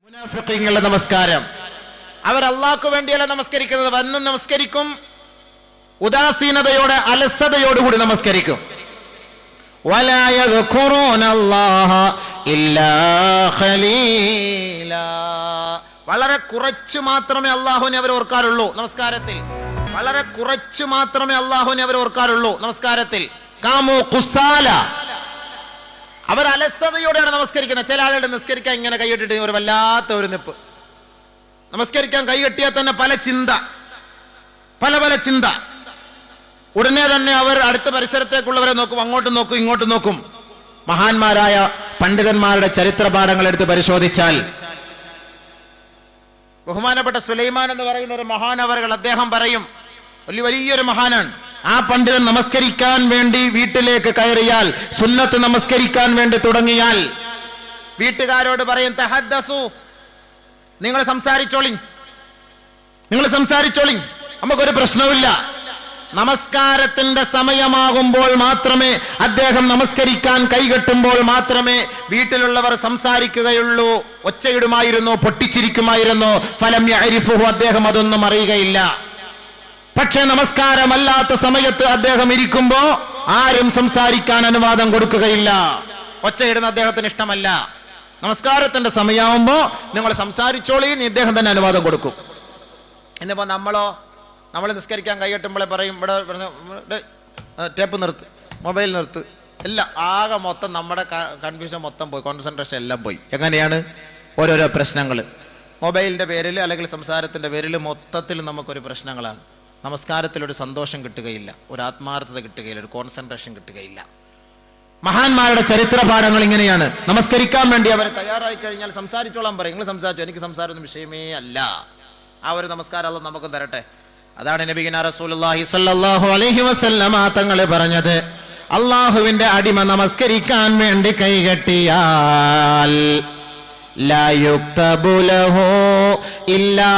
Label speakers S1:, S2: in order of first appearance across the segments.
S1: മുനാഫിഖീങ്ങളുടെ നമസ്കാരം അവർ അല്ലാഹുക്ക് വേണ്ടിയല്ല നമസ്കരിക്കുന്നത്. വന്ന് നമസ്കരിക്കും, ഉദാസീനതയോടെ അലസതയോടുകൂടി നമസ്കരിക്കും. വലാ യദ്കുറൂനല്ലാഹ ഇല്ലാ ഖലീലാ, വളരെ കുറച്ച് മാത്രമേ അല്ലാഹുവിനെ അവർ ഓർക്കാറുള്ളൂ നമസ്കാരത്തിൽ. വളരെ കുറച്ച് മാത്രമേ അല്ലാഹുവിനെ അവർ ഓർക്കാറുള്ളൂ നമസ്കാരത്തിൽ. കാമു ഖുസാല, അവർ അലസതയോടെയാണ് നമസ്കരിക്കുന്നത്. ചില ആളുകളുടെ നിസ്കരിക്കാൻ ഇങ്ങനെ കൈയിട്ടിട്ട് ഒരു വല്ലാത്ത ഒരു നിപ്പ്. നമസ്കരിക്കാൻ കൈകെട്ടിയാൽ തന്നെ പല ചിന്ത. ഉടനെ തന്നെ അവർ അടുത്ത പരിസരത്തേക്കുള്ളവരെ നോക്കും, അങ്ങോട്ടും നോക്കും ഇങ്ങോട്ടും നോക്കും. മഹാന്മാരായ പണ്ഡിതന്മാരുടെ ചരിത്ര പാഠങ്ങൾ എടുത്ത് പരിശോധിച്ചാൽ ബഹുമാനപ്പെട്ട സുലൈമാൻ എന്ന് പറയുന്ന ഒരു മഹാനവറുകൾ അദ്ദേഹം പറയും, വലിയൊരു മഹാനാണ്. ആ പണ്ഡിതൻ നമസ്കരിക്കാൻ വേണ്ടി വീട്ടിലേക്ക് കയറിയാൽ, സുന്നത്ത് നമസ്കരിക്കാൻ വേണ്ടി തുടങ്ങിയാൽ വീട്ടുകാരോട് പറയും, തഹദ്ദസു, നിങ്ങൾ സംസാരിച്ചോളി, നമുക്കൊരു പ്രശ്നവുമില്ല. നമസ്കാരത്തിന്റെ സമയമാകുമ്പോൾ മാത്രമേ അദ്ദേഹം നമസ്കരിക്കാൻ കൈകെട്ടുമ്പോൾ മാത്രമേ വീട്ടിലുള്ളവർ സംസാരിക്കുകയുള്ളൂ. ഒച്ചയിടുമായിരുന്നു, പൊട്ടിച്ചിരിക്കുമായിരുന്നു. ഫലം യഅരിഫുഹു, അദ്ദേഹം അതൊന്നും അറിയുകയില്ല. പക്ഷേ നമസ്കാരമല്ലാത്ത സമയത്ത് അദ്ദേഹം ഇരിക്കുമ്പോ ആരും സംസാരിക്കാൻ അനുവാദം കൊടുക്കുകയില്ല. ഒച്ചയിടുന്ന അദ്ദേഹത്തിന് ഇഷ്ടമല്ല. നമസ്കാരത്തിന്റെ സമയമാകുമ്പോ നിങ്ങൾ സംസാരിച്ചോളി, ഇദ്ദേഹം തന്നെ അനുവാദം കൊടുക്കും. എന്നിപ്പോ നമ്മൾ നിസ്കരിക്കാൻ കൈകെട്ടുമ്പോഴേ പറയും, ഇവിടെ ടേപ്പ് നിർത്ത്, മൊബൈൽ നിർത്ത്, എല്ലാം ആകെ മൊത്തം നമ്മുടെ കൺഫ്യൂഷൻ മൊത്തം പോയി, കോൺസെൻട്രേഷൻ എല്ലാം പോയി. എങ്ങനെയാണ്? ഓരോരോ പ്രശ്നങ്ങൾ മൊബൈലിന്റെ പേരിൽ അല്ലെങ്കിൽ സംസാരത്തിന്റെ പേരിൽ മൊത്തത്തിൽ നമുക്കൊരു പ്രശ്നങ്ങളാണ്. നമസ്കാരത്തിലൊരു സന്തോഷം കിട്ടുകയില്ല, ഒരു ആത്മാർത്ഥത കിട്ടുകയില്ല, ഒരു കോൺസെൻട്രേഷൻ കിട്ടുകയില്ല. മഹാന്മാരുടെ ചരിത്ര പാഠങ്ങൾ ഇങ്ങനെയാണ്. നമസ്കരിക്കാൻ വേണ്ടി അവർ തയ്യാറായി കഴിഞ്ഞാൽ സംസാരിച്ചോളാൻ പറയും. നിങ്ങൾ സംസാരിച്ചോ, എനിക്ക് സംസാരമൊന്നും വിഷയമേ അല്ല. ആ ഒരു നമസ്കാരം അല്ലാഹു നമുക്ക് തരട്ടെ. അതാണ് നബിയുനാ റസൂലുള്ളാഹി സ്വല്ലല്ലാഹു അലൈഹി വസല്ലമ തങ്ങൾ പറഞ്ഞത്, അല്ലാഹുവിന്റെ അടിമ നമസ്കരിക്കാൻ വേണ്ടി കൈകെട്ടിയാൽ ലാ യുക്തബു ലഹു ഇല്ലാ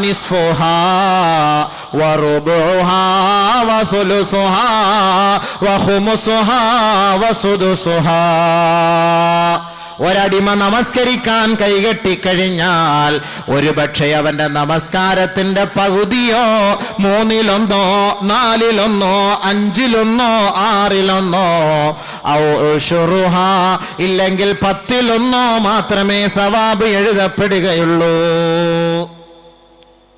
S1: നിസ്ഫുഹാ വറുബുഹാ വസുലുസുഹാ വഖുമുസുഹാ വസുദുസുഹാ. ഒരടിമ നമസ്കരിക്കാൻ കൈകെട്ടിക്കഴിഞ്ഞാൽ ഒരുപക്ഷെ അവന്റെ നമസ്കാരത്തിന്റെ പകുതിയോ, 1/3, 4/1, 5/1, 6/1, ഇല്ലെങ്കിൽ 10/1 മാത്രമേ സവാബ് എഴുതപ്പെടുകയുള്ളൂ.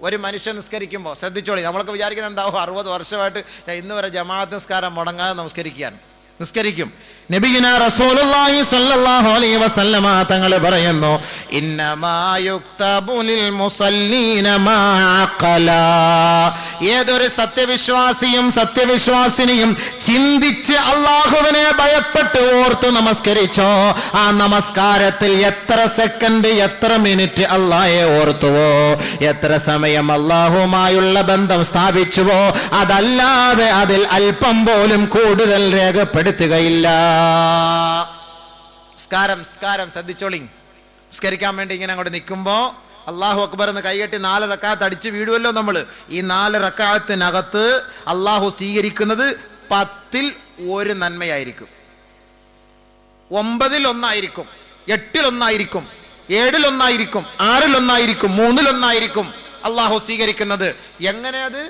S1: ഒരു മനുഷ്യൻ നിസ്കരിക്കുമ്പോൾ ശ്രദ്ധിച്ചോളി, നമ്മളൊക്കെ വിചാരിക്കുന്നത് എന്താവും, 60 വർഷമായിട്ട് ഇന്ന് വരെ ജമാഅത്ത് നിസ്കാരം മുടങ്ങാതെ നിസ്കരിക്കും. നബിയുനാ റസൂലുള്ളാഹി സ്വല്ലല്ലാഹു അലൈഹി വസല്ലമ തങ്ങൾ പറയുന്നു, ഇന്നമാ യുക്തബു ലിൽ മുസല്ലീന മാ അഖല. ഏതൊരു സത്യവിശ്വാസിനിയും ചിന്തിച്ച് അല്ലാഹുവിനെ ഭയപ്പെട്ട് ഓർത്ത് നമസ്കരിച്ചോ, ആ നമസ്കാരത്തിൽ എത്ര സെക്കൻഡ്, എത്ര മിനിറ്റ് അല്ലാഹയെ ഓർത്തുവോ, എത്ര സമയം അല്ലാഹുമായുള്ള ബന്ധം സ്ഥാപിച്ചുവോ, അതല്ലാതെ അതിൽ അല്പം പോലും കൂടുതൽ രേഖപ്പെടുത്തുകയില്ല. സ്കാരം ശ്രദ്ധിച്ചോളി. നിസ്കരിക്കാൻ വേണ്ടി ഇങ്ങനെ അങ്ങോട്ട് നിൽക്കുമ്പോ അല്ലാഹു അക്ബർ എന്ന് കൈകെട്ടി 4 റക്അത്ത് അടിച്ച് വീടുമല്ലോ നമ്മൾ. ഈ 4 റക്അത്തിനകത്ത് അല്ലാഹു സ്വീകരിക്കുന്നത് 10ൽ 1 നന്മയായിരിക്കും, 9ൽ 1 ആയിരിക്കും, 8ൽ 1 ആയിരിക്കും, 7ൽ 1 ആയിരിക്കും, 6ൽ 1 ആയിരിക്കും, 3ൽ 1 ആയിരിക്കും അല്ലാഹു സ്വീകരിക്കുന്നത്. എങ്ങനെ അത്?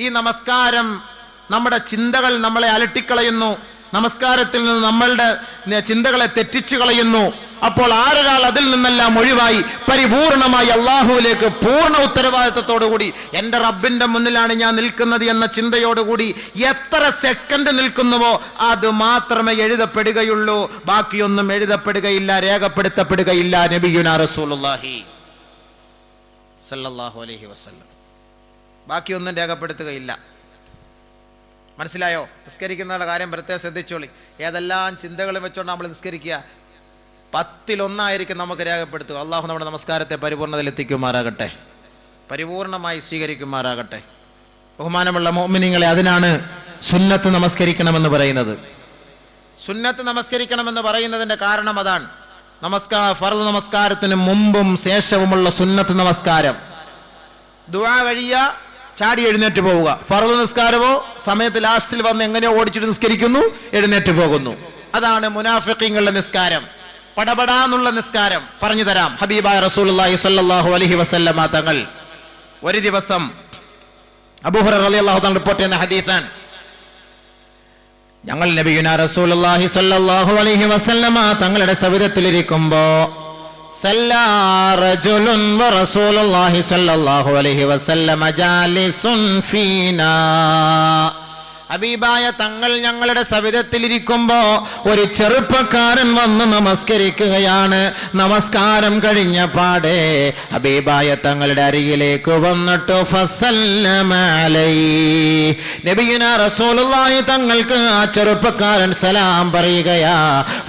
S1: ഈ നമസ്കാരം നമ്മുടെ ചിന്തകൾ നമ്മളെ അലട്ടിക്കളയുന്നു, നമസ്കാരത്തിൽ നിന്ന് നമ്മളുടെ ചിന്തകളെ തെറ്റിച്ചു കളയുന്നു. അപ്പോൾ ആരൊരാൾ അതിൽ നിന്നെല്ലാം ഒഴിവായി പരിപൂർണമായി അല്ലാഹുവിലേക്ക് പൂർണ്ണ ഉത്തരവാദിത്തത്തോടുകൂടി എൻ്റെ റബ്ബിന്റെ മുന്നിലാണ് ഞാൻ നിൽക്കുന്നത് എന്ന ചിന്തയോടുകൂടി എത്ര സെക്കൻഡ് നിൽക്കുന്നുവോ അത് മാത്രമേ എഴുതപ്പെടുകയുള്ളൂ, ബാക്കിയൊന്നും എഴുതപ്പെടുകയില്ല, രേഖപ്പെടുത്തപ്പെടുകയില്ല. നബിയുനാ റസൂലുള്ളാഹി സ്വല്ലല്ലാഹു അലൈഹി വസല്ലം ബാക്കിയൊന്നും രേഖപ്പെടുത്തുകയില്ല. മനസ്സിലായോ? നിസ്കരിക്കുന്നവരുടെ കാര്യം പ്രത്യേകം ശ്രദ്ധിച്ചോളി. ഏതെല്ലാം ചിന്തകളും വെച്ചോണ്ട് നമ്മൾ നിസ്കരിക്കുക, 10ൽ 1 ആയിരിക്കും നമുക്ക് രേഖപ്പെടുത്തുക. അള്ളാഹു നമ്മുടെ നമസ്കാരത്തെ പരിപൂർണതയിൽ എത്തിക്കുമാറാകട്ടെ, പരിപൂർണമായി സ്വീകരിക്കുമാറാകട്ടെ. ബഹുമാനമുള്ള മുഅ്മിനീങ്ങളെ, അതിനാണ് സുന്നത്ത് നമസ്കരിക്കണമെന്ന് പറയുന്നത്. സുന്നത്ത് നമസ്കരിക്കണമെന്ന് പറയുന്നതിന്റെ കാരണം അതാണ്. ഫർള് നമസ്കാരത്തിന് മുമ്പും ശേഷവുമുള്ള സുന്നത്ത് നമസ്കാരം, ദുആ കഴിയ, ചാടി എഴുന്നേറ്റ് പോവുക. ഫർള് നിസ്കാരമോ സമയത്ത് ലാസ്റ്റിൽ വന്ന് എങ്ങനെയോ ഓടിച്ചിട്ട് നിസ്കരിക്കുന്നു, എഴുന്നേറ്റ് പോകുന്നു. അതാണ് മുനാഫിഖീങ്ങളുടെ നിസ്കാരം. പടപടാന്നുള്ള നിസ്കാരം പറഞ്ഞു തരാം. ഹബീബായ റസൂലുള്ളാഹി സ്വല്ലല്ലാഹു അലൈഹി വസല്ലമ തങ്ങൾ ഒരു ദിവസം അബൂ ഹുറൈറ റളിയല്ലാഹു തആല റിപ്പോർട്ട് ചെയ്യുന്ന ഹദീസാണ്. ഞങ്ങൾ നബിയുനാ റസൂലുള്ളാഹി സ്വല്ലല്ലാഹു അലൈഹി വസല്ലമ തങ്ങളുടെ സവിധത്തിലിരിക്കുമ്പോ സല്ലാ റജുലുൻ വറസൂലുള്ളാഹി സ്വല്ലല്ലാഹു അലൈഹി വസല്ലമ ജാലിസുൻ ഫീനാ. ഹബീബായ തങ്ങൾ ഞങ്ങളുടെ സവിധത്തിലിരിക്കുമ്പോ ഒരു ചെറുപ്പക്കാരൻ വന്ന് നമസ്കരിക്കുകയാണ്. നമസ്കാരം കഴിഞ്ഞ പാടെ ഹബീബായ തങ്ങളുടെ അരികിലേക്ക് വന്നിട്ട് ഫസല്ലമ അലൈഹി, നബിയുനാ റസൂലുള്ളാഹി തങ്ങൾക്ക് ആ ചെറുപ്പക്കാരൻ സലാം പറയുകയാ.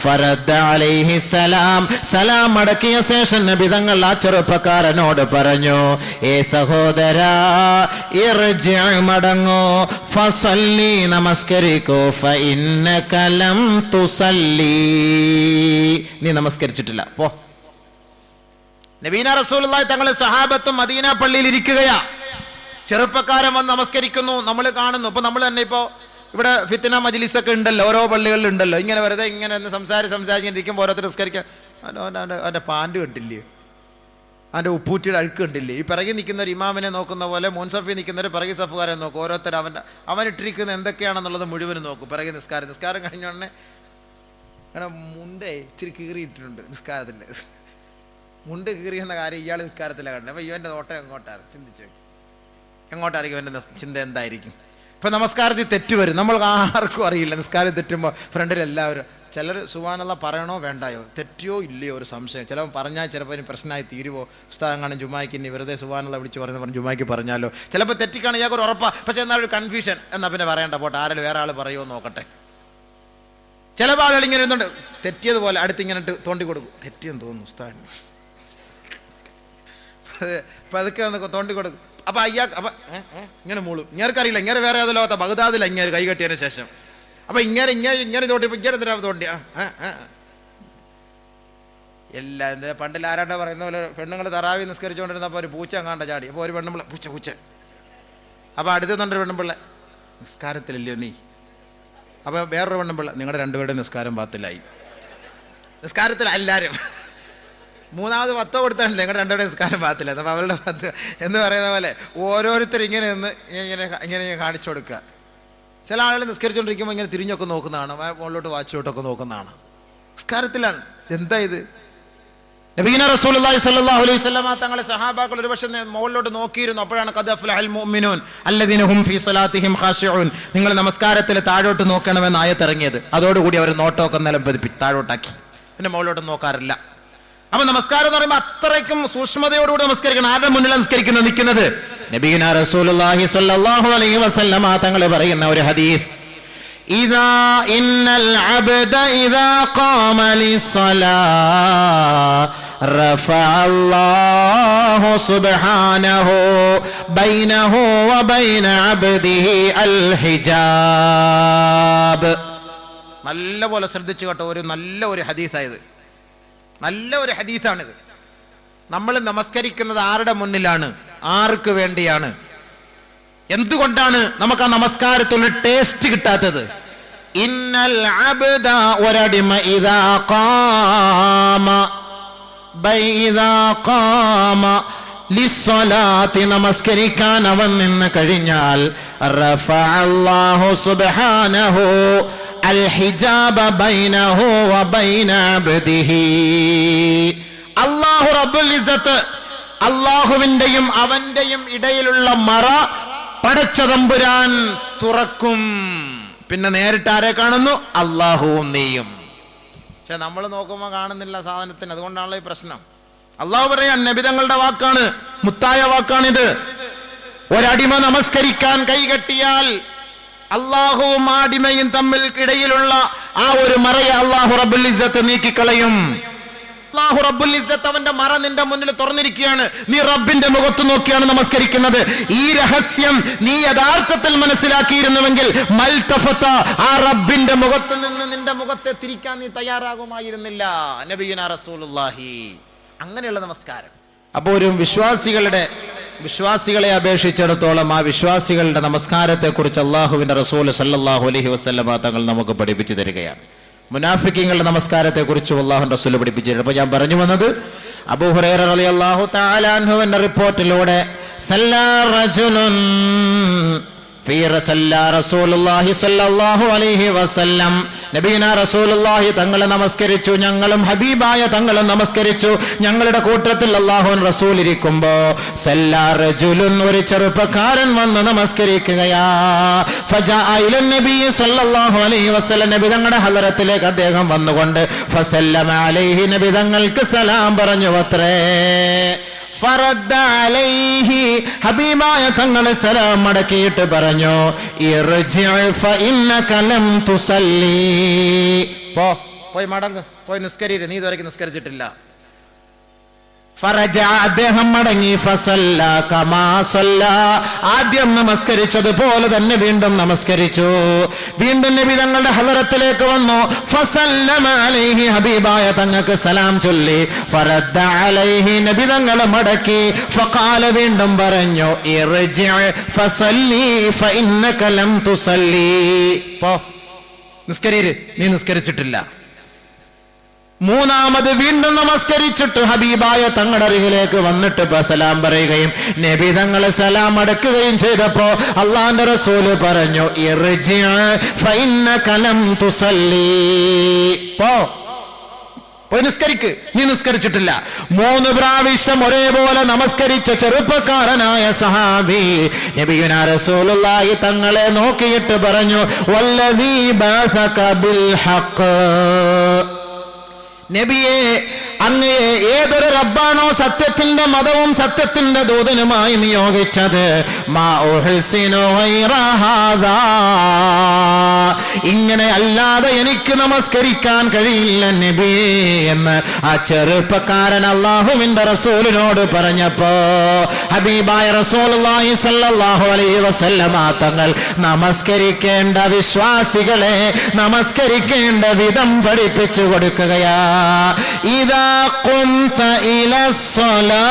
S1: ഫറദ്ദ അലൈഹി സലാം, സലാം മടക്കിയ ശേഷം നബി തങ്ങൾ ആ ചെറുപ്പക്കാരനോട് പറഞ്ഞു, ഏ സഹോദരാ, ഇർജി, മടങ്ങോ, ഫസല്ലി, നമസ്കരിക്കോ, ഫഇന്നക ലം തുസല്ലി, നീ നമസ്കരിച്ചിട്ടില്ല, പോ. നബീന റസൂലുള്ളാഹി തങ്ങളെ സഹാബത്തും മദീന പള്ളിയിൽ ഇരിക്കുകയാ. ചെറുപ്പക്കാരൻ വന്ന് നമസ്കരിക്കുന്നു, നമ്മൾ കാണുന്നു. ഇപ്പൊ നമ്മൾ തന്നെ ഇപ്പോ ഇവിടെ ഫിത്ന മജ്ലിസ് ഒക്കെ ഉണ്ടല്ലോ, ഓരോ പള്ളികളിൽ ഉണ്ടല്ലോ. ഇങ്ങനെ വെറുതെ ഇങ്ങനെ സംസാരിച്ചിരിക്കുമ്പോൾ ഓരോരുത്തർ നിസ്കരിക്കാൻ അവന്റെ പാൻറ് കണ്ടില്ലേ, അവൻ്റെ ഉപ്പൂറ്റിയുടെ അഴുക്ക് കണ്ടില്ലേ. ഈ പിറകി നിൽക്കുന്ന ഒരു ഇമാമിനെ നോക്കുന്ന പോലെ മുൻസഫി നിൽക്കുന്നവർ പിറകി സഫുകാരെ നോക്കും. ഓരോരുത്തർ അവനിട്ടിരിക്കുന്ന എന്തൊക്കെയാണെന്നുള്ളത് മുഴുവനും നോക്കും. പിറകി നിസ്കാരം കഴിഞ്ഞ ഉടനെ കാരണം മുണ്ടേ ഇച്ചിരി കീറിയിട്ടിട്ടുണ്ട് നിസ്കാരത്തിൻ്റെ. മുണ്ട് കീറിയെന്ന കാര്യം ഇയാൾ നിസ്കാരത്തിലാണ് കണ്ടത്. അപ്പോൾ ഇവൻ്റെ നോട്ടം എങ്ങോട്ടാണ് ചിന്തിച്ചു, എങ്ങോട്ടായിരിക്കും ഇവൻ്റെ ചിന്ത എന്തായിരിക്കും? ഇപ്പം നമസ്കാരത്തിൽ തെറ്റ് വരും, നമ്മൾ ആർക്കും അറിയില്ല. നിസ്കാരം തെറ്റുമ്പോൾ ഫ്രണ്ടിൽ എല്ലാവരും, ചിലർ സുബ്ഹാനല്ലാഹ് പറയണോ വേണ്ടായോ, തെറ്റിയോ ഇല്ലയോ ഒരു സംശയം. ചിലപ്പോൾ പറഞ്ഞാൽ ചിലപ്പോൾ ഇനി പ്രശ്നമായി തീരുവോ, ഉസ്താദെങ്ങാനും ജുമായ്ക്ക് ഇനി വെറുതെ സുബ്ഹാനല്ലാഹ് വിളിച്ച് പറഞ്ഞു ജുമായ്ക്ക് പറഞ്ഞാലോ. ചിലപ്പോൾ തെറ്റിക്കാണ് ഇയാൾക്ക് ഒരു ഉറപ്പാ, പക്ഷേ എന്നാൽ ഒരു കൺഫ്യൂഷൻ, എന്നാൽ പിന്നെ പറയണ്ട പോട്ടെ, ആരെങ്കിലും വേറെ ആൾ പറയുമോ നോക്കട്ടെ. ചില ആളുകൾ ഇങ്ങനെ ഇരുന്നുണ്ട്, തെറ്റിയതുപോലെ അടുത്ത് ഇങ്ങനെ തോണ്ടി കൊടുക്കും, തെറ്റിയെന്ന് തോന്നുന്നു ഉസ്താദിന്, അപ്പം അതൊക്കെ ഒന്ന് തോണ്ടി കൊടുക്കും. അപ്പം അയ്യാ അപ്പം ഇങ്ങനെ മൂളും. ഇങ്ങേർക്കറിയില്ല, ഇങ്ങനെ വേറെ ഏതോ ലോകത്ത ബഗ്ദാദിൽ ഇങ്ങനെ കൈ കെട്ടിയതിന് ശേഷം അപ്പം ഇങ്ങനെ തോണ്ടി ഇങ്ങനെ തോണ്ടി എല്ലാ എന്താ പണ്ടിൽ ആരാണ്ട പറയുന്ന പോലെ പെണ്ണുങ്ങൾ തറാവി നിസ്കരിച്ചുകൊണ്ടിരുന്നപ്പോൾ ഒരു പൂച്ച അങ്ങാണ്ട ചാടി. അപ്പോൾ ഒരു പെണ്ണുമ്പിള്ള പൂച്ച അപ്പോൾ അടുത്തുണ്ടൊരു പെണ്ണുമ്പിള്ള നിസ്കാരത്തില്ലല്ലോ നീ. അപ്പോൾ വേറൊരു പെണ്ണുമ്പിള്ള നിങ്ങളുടെ രണ്ടുപേരുടെ നിസ്കാരം പാത്തിലായി. നിസ്കാരത്തിൽ എല്ലാവരും മൂന്നാമത് 10 കൊടുത്താണല്ലോ നിങ്ങളുടെ രണ്ടുപേരുടെ നിസ്കാരം പാത്തില്ല. അപ്പോൾ അവരുടെ 10 എന്ന് പറയുന്ന പോലെ ഓരോരുത്തർ ഇങ്ങനെ ഇങ്ങനെ കാണിച്ചു കൊടുക്കുക. ചില ആളുകൾ നിസ്കരിച്ചുകൊണ്ടിരിക്കുമ്പോൾ ഇങ്ങനെ തിരിഞ്ഞൊക്കെ നോക്കുന്നതാണ്, മുകളിലോട്ട് വാച്ചിലോട്ടൊക്കെ നോക്കുന്നതാണ്. നിസ്കാരത്തിലാണ്. എന്താ ഇത്? നബീന റസൂലുള്ളാഹി സ്വല്ലല്ലാഹു അലൈഹി വസല്ലമ തങ്ങളെ സഹാബാക്കൾ ഒരു പക്ഷേ മുകളിലോട്ട് നോക്കിയിരുന്നു. അപ്പോഴാണ് ഖദ് അഫ്ലഹൽ മുഅ്മിനൂൻ അല്ലദീന ഹും ഫീ സ്വലാത്തിഹിം ഖാശിഊൻ, നിങ്ങൾ നമസ്കാരത്തിൽ താഴോട്ട് നോക്കണമെന്ന് ആയത്ത് ഇറങ്ങിയത്. അതോടുകൂടി അവർ നോട്ടമൊക്കെ നിലം പതിപ്പിച്ച് താഴോട്ടാക്കി, പിന്നെ മുകളിലോട്ട് നോക്കാറില്ല. അപ്പൊ നമസ്കാരം എന്ന് പറയുമ്പോൾ അത്രയ്ക്കും സൂക്ഷ്മതയോടുകൂടി നമസ്കരിക്കണം. ആരുടെ മുന്നിലാണ് നിൽക്കുന്നത്? നബിയുന റസൂലുള്ളാഹി സ്വല്ലല്ലാഹു അലൈഹി വസല്ലമ തങ്ങൾ പറയുന്ന ഒരു ഹദീസ്, ഇദാ ഇന്നൽ അബ്ദ ഇദാ ഖാമ ലിസ്സലാ റഫഅല്ലാഹു സുബ്ഹാനഹു ബൈനഹു വബൈന അബ്ദിഹി അൽ ഹിജാബ്. നല്ലപോലെ ശ്രദ്ധിച്ചു കേട്ടോ, നല്ല ഒരു ഹദീസായത്, നല്ല ഒരു ഹദീസാണിത്. നമ്മൾ നമസ്കരിക്കുന്നത് ആരുടെ മുന്നിലാണ്, ആർക്ക് വേണ്ടിയാണ്, എന്തുകൊണ്ടാണ് നമുക്ക് ആ നമസ്കാരത്തിലുള്ള ടേസ്റ്റ് കിട്ടാത്തത്? ഇന്നൽ അബ്ദ, ഒരടിമ, ഇദാ ഖാമ ലിസ്സലാത്തി, നമസ്കരിക്കാൻ അവൻ നിന്ന് കഴിഞ്ഞാൽ റഫഅല്ലാഹു സുബ്ഹാനഹു അൽ ഹിജാബ ബൈനഹു വബൈന അബ്ദിഹി. അല്ലാഹു റബ്ബുൽ ഇസ്സത്ത്, അല്ലാഹുവിന്റെയും അവന്റെയും ഇടയിലുള്ള മറ പടച്ച തമ്പുരാൻ തുറക്കും. പിന്നെ നേരിട്ട് ആരെ കാണുന്നു? അല്ലാഹുവും നീയും. പക്ഷെ നമ്മൾ നോക്കുമ്പോൾ കാണുന്നില്ല സാധനത്തിന്. അതുകൊണ്ടാണല്ലോ ഈ പ്രശ്നം. അല്ലാഹു പറയാൻ, നബി തങ്ങളുടെ വാക്കാണ്, മുത്തായ വാക്കാണിത്. ഒരടിമ നമസ്കരിക്കാൻ കൈകെട്ടിയാൽ അല്ലാഹുവും അടിമയും തമ്മിൽ ഇടയിലുള്ള ആ ഒരു മറയെ അല്ലാഹു റബ്ബുൽ ഇസ്സത്ത് നീക്കിക്കളയും. അല്ലാഹു റബ്ബുൽ ഇസ്സത്ത് അവന്റെ മറ നിന്റെ മുന്നിൽ തുറന്നിരിക്കുകയാണ്. നീ റബ്ബിന്റെ മുഖത്ത് നോക്കിയാണ് നമസ്കരിക്കുന്നത്. ഈ രഹസ്യം നീ യഥാർത്ഥത്തിൽ മനസ്സിലാക്കിയിരുന്നുവെങ്കിൽ മൽതഫത, ആ റബ്ബിന്റെ മുഖത്ത് നിന്ന് നിന്റെ മുഖത്തെ തിരിക്കാൻ നീ തയ്യാറാകുമായിരുന്നില്ല. നബിയുനാ റസൂലുള്ളാഹി. അങ്ങനെയുള്ള നമസ്കാരം. അപ്പോൾ ഒരു വിശ്വാസികളെ അപേക്ഷിച്ചിടത്തോളം ആ വിശ്വാസികളുടെ നമസ്കാരത്തെ കുറിച്ച് അല്ലാഹുവിന്റെ റസൂൽ സല്ലല്ലാഹു അലൈഹി വസല്ലമ തങ്ങൾ നമുക്ക് പഠിപ്പിച്ചു തരികയാണ്. മുനാഫിക്കീങ്ങളുടെ നമസ്കാരത്തെ കുറിച്ച് അല്ലാഹുവിന്റെ റസൂൽ പഠിപ്പിച്ചിട്ടുണ്ട്. അപ്പോൾ ഞാൻ പറഞ്ഞു വന്നത്, അബൂ ഹുറൈറ റളിയല്ലാഹു തആല അൻഹുവിന്റെ റിപ്പോർട്ടിലൂടെ സല്ലാ റജുലുൻ റസൂലുള്ളാഹി സ്വല്ലല്ലാഹു അലൈഹി വസല്ലം, നബിയുനാ റസൂലുള്ളാഹി തങ്ങളെ നമസ്കരിച്ചു, ഞങ്ങളും ഹബീബായ തങ്ങളും നമസ്കരിച്ചു. ഞങ്ങളുടെ കൂട്ടത്തിൽ അല്ലാഹുവിൻ റസൂൽ ഇരിക്കുമ്പോ സല്ലാ റജുലുൻ, ഒരു ചെറുപ്പക്കാരൻ വന്ന് നമസ്കരിക്കുകയാ. ഫജാഅ ഇലൻ നബി സ്വല്ലല്ലാഹു അലൈഹി വസല്ലം, നബി തങ്ങളുടെ ഹളറത്തിലേക്ക് അദ്ദേഹം വന്നുകൊണ്ട് ഫസല്ലമ അലൈഹി, നബി തങ്ങൾക്ക് സലാം പറഞ്ഞു അത്രേ. ഫറദ്ദ അലൈഹി, ഹബീബായ തങ്ങളെ സലാം മടക്കിയിട്ട് പറഞ്ഞു, ഇർജിഅ ഫഇന്നക ലം തുസല്ലി, പോയി മടങ്ങ്, പോയി നിസ്കരിര്, നീ ഇതുവരെ നിസ്കരിച്ചിട്ടില്ല. ഫറജ, അദ്ദേഹം മടങ്ങി. ഫസല്ല കമാ സല്ല, ആദ്യം നമസ്കരിച്ചതുപോലെ തന്നെ വീണ്ടും നമസ്കരിച്ചു. വീണ്ടും നബി തങ്ങളുടെ ഹളറത്തിലേക്ക് വന്നു. ഫസല്ലമ അലൈഹി, ഹബീബായ തങ്ങൾക്ക് സലാം ചൊല്ലി. ഫറദ്ദ അലൈഹി, നബി തങ്ങൾ മടക്കി. ഫഖാല, വീണ്ടും പറഞ്ഞു, ഇർജിഅ ഫസല്ലി ഫഇന്നക ലം തുസല്ലി, പോ നിസ്കരിര്, നീ നിസ്കരിച്ചിട്ടില്ല. മൂന്നാമത് വീണ്ടും നമസ്കരിച്ചിട്ട് ഹബീബായ തങ്ങളുടെ അരികിലേക്ക് വന്നിട്ട് സലാം പറയുകയും നബി തങ്ങളെ സലാം അടക്കുകയും ചെയ്തപ്പോ അല്ലാഹുവിന്റെ റസൂല് പറഞ്ഞു, ഇർജിഅ ഫഇന്നക ലം തുസല്ലി, പോയി നിസ്കരിക്ക്, നീ നിസ്കരിച്ചിട്ടില്ല. 3 പ്രാവശ്യം ഒരേപോലെ നമസ്കരിച്ച ചെറുപ്പക്കാരനായ സഹാബി നബിയുനാ റസൂലുള്ളാഹി തങ്ങളെ നോക്കിയിട്ട് പറഞ്ഞു, വല്ലദീ ബഅസക ബിൽ ഹഖ്, നബിയെ, അങ്ങയെ ഏതൊരു റബ്ബാണോ സത്യത്തിന്റെ മതവും സത്യത്തിന്റെ ദൂതനുമായി നിയോഗിച്ചത്, മാ ഉഹ്സിനു ഗൈറ ഹാദാ, ഇങ്ങനെ അല്ലാതെ എനിക്ക് നമസ്കരിക്കാൻ കഴിയില്ല നബിയേ എന്ന് ആ ചെറുപ്പക്കാരൻ അല്ലാഹുവിന്റെ റസൂലിനോട് പറഞ്ഞപ്പോ ഹബീബായ റസൂലുള്ളാഹി സ്വല്ലല്ലാഹു അലൈഹി വസല്ലമ തങ്ങൾ നമസ്കരിക്കേണ്ട വിശ്വാസികളെ നമസ്കരിക്കേണ്ട വിധം പഠിപ്പിച്ചു കൊടുക്കുകയാ. ഇദാ ഖുംത ഇലസ്സലാഹ്,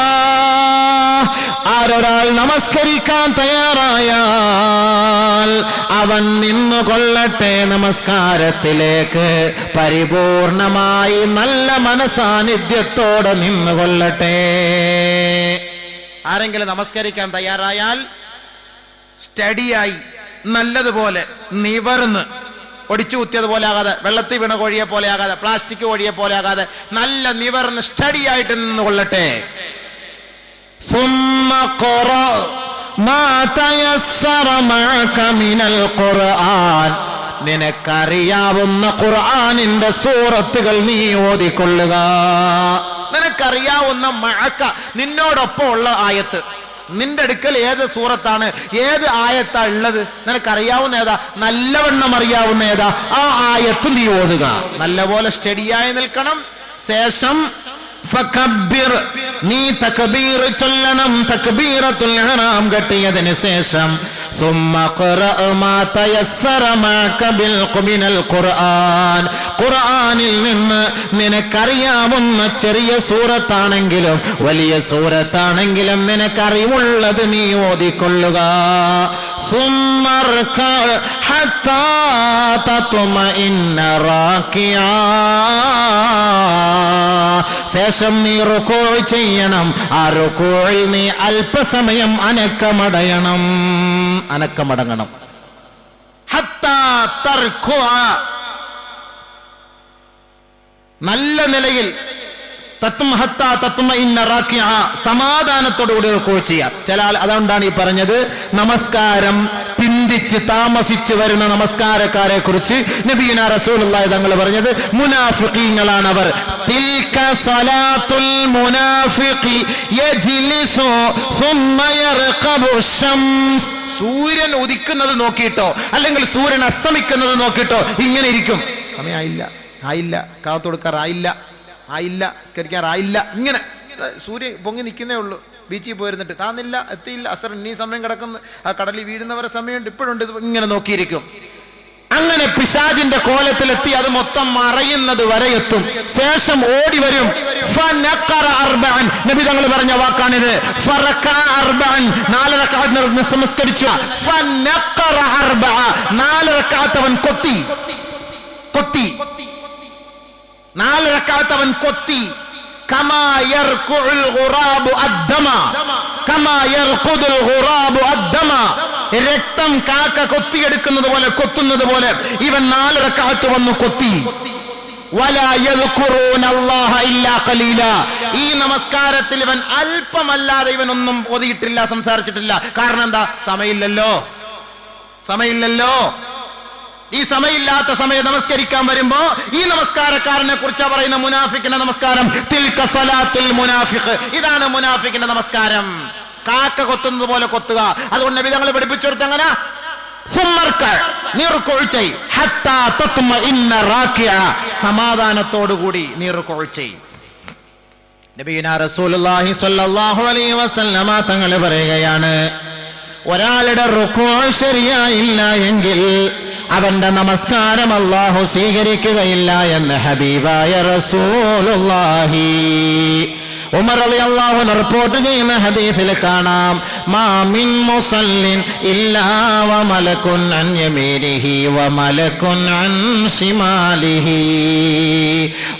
S1: ആരൊരാൾ നമസ്കരിക്കാൻ തയ്യാറായാൽ അവൻ നിന്നുകൊള്ളട്ടെ നമസ്കാരത്തിലേക്ക്, പരിപൂർണമായി നല്ല മനസാന്നിധ്യത്തോടെ നിന്നുകൊള്ളട്ടെ. ആരെങ്കിലും നമസ്കരിക്കാൻ തയ്യാറായാൽ സ്റ്റഡിയായി നല്ലതുപോലെ നിവർന്ന്, ഒടിച്ചു കുത്തിയതുപോലെ ആകാതെ, വെള്ളത്തിൽ വീണ കോഴിയെ പോലെ ആകാതെ, പ്ലാസ്റ്റിക് കോഴിയെ പോലെ ആകാതെ നല്ല നിവർന്ന് സ്റ്റഡിയായിട്ട് നിന്നുകൊള്ളട്ടെ. ثم قرأ ما تيسر معك من القرآن, നിനക്കറിയാവുന്ന ഖുർആനിന്റെ സൂറത്തുകൾ നീ ഓതിക്കൊള്ളുക. നിനക്കറിയാവുന്ന മഅക, നിന്നോടൊപ്പം ഉള്ള ആയത്ത്, നിന്റെ അടുക്കൽ ഏത് സൂറത്താണ്, ഏത് ആയത്താ ഉള്ളത്, നിനക്കറിയാവുന്ന ഏതാ, നല്ലവണ്ണം അറിയാവുന്ന ഏതാ, ആ ആയത്ത് നീ ഓതുക. നല്ലപോലെ സ്റ്റഡിയായി നിൽക്കണം. ശേഷം ഫകബ്ബിർ, നീ തക്ബീർ ചൊല്ലണം, തക്ബീറത്തുൽ ഇഹ്റാം കെട്ടിയതിനു ശേഷം ثم قرأ ما تيسر معك മിനൽ ഖുർആൻ, ഖുർആനിൽ നിന്ന് നിനക്കറിയാവുന്ന ചെറിയ സൂറത്താണെങ്കിലും വലിയ സൂറത്താണെങ്കിലും നിനക്കറിവുള്ളത് നീ ഓതിക്കൊള്ളുക. ثم اركع حتى تطمئن راكعا, ശേഷം നീ റുകൂ ചെയ്യണം. ആ റുകൂയിൽ നീ അല്പസമയം അനക്കമടങ്ങണം. ഹത്താ തർകുഅ, നല്ല നിലയിൽ സമാധാനത്തോടുകൂടി റുകൂ ചെയ്യാം. ചില അതുകൊണ്ടാണ് ഈ പറഞ്ഞത്, നമസ്കാരം പിന്തിച്ച് താമസിച്ചു വരുന്ന നമസ്കാരക്കാരെ കുറിച്ച് നബിയുനാ റസൂലുള്ളാഹി തങ്ങൾ പറഞ്ഞത്, മുനാഫിഖീങ്ങളാണ് അവർ. തിൽക സലാത്തുൽ മുനാഫിഖി യജ്ലിസു സുമ്മ യർഖബു ശംസ്, സൂര്യൻ ഉദിക്കുന്നത് നോക്കിയിട്ടോ അല്ലെങ്കിൽ സൂര്യൻ അസ്തമിക്കുന്നത് നോക്കിയിട്ടോ ഇങ്ങനെ ഇരിക്കും. സമയമായില്ല, ആയില്ല, കാത്തു കൊടുക്കാറായില്ല, ആയില്ല, സ്കരിക്കാറായില്ല, ഇങ്ങനെ സൂര്യൻ പൊങ്ങി നിൽക്കുന്നേ ഉള്ളൂ. ബീച്ചിൽ പോയിരുന്നിട്ട് താന്നില്ല, എത്തിയില്ല, അസർ ഇനി സമയം കിടക്കുന്നു, ആ കടലിൽ വീഴുന്നവരെ സമയമുണ്ട്, ഇപ്പോഴുണ്ട്, ഇങ്ങനെ നോക്കിയിരിക്കും. അങ്ങനെ പിശാചിന്റെ കോലത്തിലെത്തി അത് മൊത്തം മറയുന്നത് വരെ എത്തും. ശേഷം ഓടി വരും. നബി തങ്ങൾ പറഞ്ഞ വാക്കാണിത്. 4 റക്അത്ത് നമസ്കരിച്ചു. 4 റക്അത്ത് അവൻ കൊത്തി. 4 റക്അത്ത് അവൻ കൊത്തി. കമാ യർകുഉൽ ഗുറാബു അദ്ദമ കമാ യർഖുദുൽ ഗുറാബു അദ്ദമ, രക്തം കാക്ക കൊത്തിയെടുക്കുന്നത് പോലെ കൊത്തുന്നത് പോലെ ഇവൻ 4 റക്അത്ത് വന്നു കൊത്തി. വലാ യദ്കുറൂന അല്ലാഹ ഇല്ലാ ഖലീല, ഈ നമസ്കാരത്തിൽ ഇവൻ അല്പമല്ലാതെ ഇവനൊന്നും ഓതിയിട്ടില്ല, സംസാരിച്ചിട്ടില്ല. കാരണം എന്താ? സമയമില്ലല്ലോ. ഈ സമയമില്ലാത്ത സമയം നമസ്കരിക്കാൻ വരുമ്പോ ഈ നമസ്കാരക്കാരനെ കുറിച്ചാ പറയുന്ന മുനാഫിക്കിന്റെ നമസ്കാരം. തിൽക സ്വലാത്തുൽ മുനാഫിഖ്, ഇതാണ് മുനാഫിക്കിന്റെ നമസ്കാരം. കാക്ക കൊത്തുന്നത് പോലെ കൊത്തുക. അതുകൊണ്ട് നബി തങ്ങൾ പഠിപ്പിച്ചു കൊടുത്ത അങ്ങനെ സമാധാനത്തോടുകൂടി നീ റുക്ഉ ചെയ്യ്. നബിയുനാ റസൂലുള്ളാഹി സ്വല്ലല്ലാഹു അലൈഹി വസല്ലമ തങ്ങൾ പറയുകയാണ്, ഒരാളുടെ റുക്ഉ ശരിയായില്ല എങ്കിൽ അവന്റെ നമസ്കാരം അല്ലാഹു സ്വീകരിക്കുകയില്ല എന്ന് ഹബീബായ റസൂലുള്ളാഹി. ഉമർ റളിയല്ലാഹു അൻഹു റിപ്പോർട്ട് ചെയ്യുന്ന ഹദീസിൽ കാണാം, മാ മിൻ മുസല്ലിൻ ഇല്ലാ വ മലകുൻ അൻ യമീനിഹി വ മലകുൻ അൻ ശിമാലിഹി.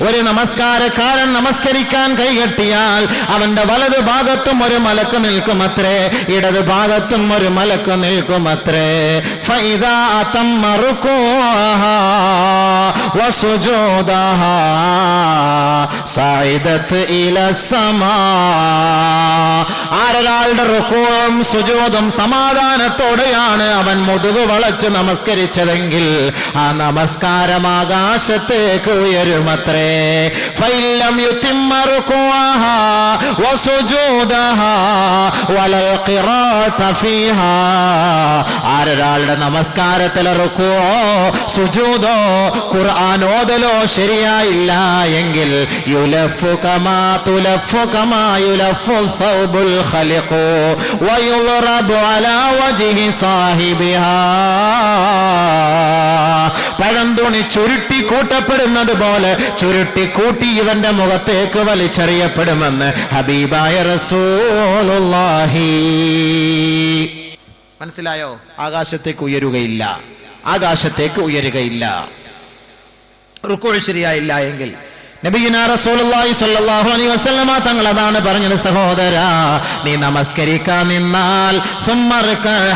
S1: ഒരു നമസ്കാരക്കാരൻ നമസ്കരിക്കാൻ കൈകെട്ടിയാൽ അവന്റെ വലതു ഭാഗത്തും ഒരു മലക്ക് നിൽക്കുമത്രേ, ഇടതു ഭാഗത്തും ഒരു മലക്ക് നിൽക്കുമത്രേ. ഫഇദാ അതമ്മ റുകൂഅഹാ വസുജൂദഹാ സഇദത് ഇലസ് ആരൊരാളുടെ റുകൂഉം സുജൂദും സമാധാനത്തോടെയാണ് അവൻ മുതുകു വളച്ച് നമസ്കരിച്ചതെങ്കിൽ ആ നമസ്കാരം ആകാശത്തേക്ക് ഉയരുമത്രേ. ഫഇല്ലം യുതിമ്മ റുകൂഅഹാ വസുജൂദഹാ വലൽ ഖിറാഅത ഫീഹാ, ആരൊരാളുടെ നമസ്കാരത്തിലെ റുകൂഉോ സുജൂദോ ഖുർആൻ ഓതലോ ശരിയായില്ല എങ്കിൽ യുലഫു കമാ തുലഫു കമാ യുലഫു ثوبുൽ ഖലിഖു വയുളറബു അലാ വജ്ഹി സാഹിബിഹാ, പഴന്തുണി ചുരുട്ടി കൂട്ടപ്പെടുന്നത് പോലെ ചുരുട്ടി കൂട്ടി ഇവന്റെ മുഖത്തേക്ക് വലിച്ചെറിയപ്പെടുമെന്ന് ഹബീബായ റസൂലുള്ളാഹി. മനസ്സിലായോ? ആകാശത്തേക്ക് ഉയരുകയില്ല. റുക്ഉ ശരിയായില്ല എങ്കിൽ നബിയുനാ റസൂലുള്ളാഹി സ്വല്ലല്ലാഹു അലൈഹി വസല്ലമ തങ്ങൾ അതാണ് പറഞ്ഞത്, സഹോദരാ നീ നമസ്കരിക്കാൻ നിന്നാൽ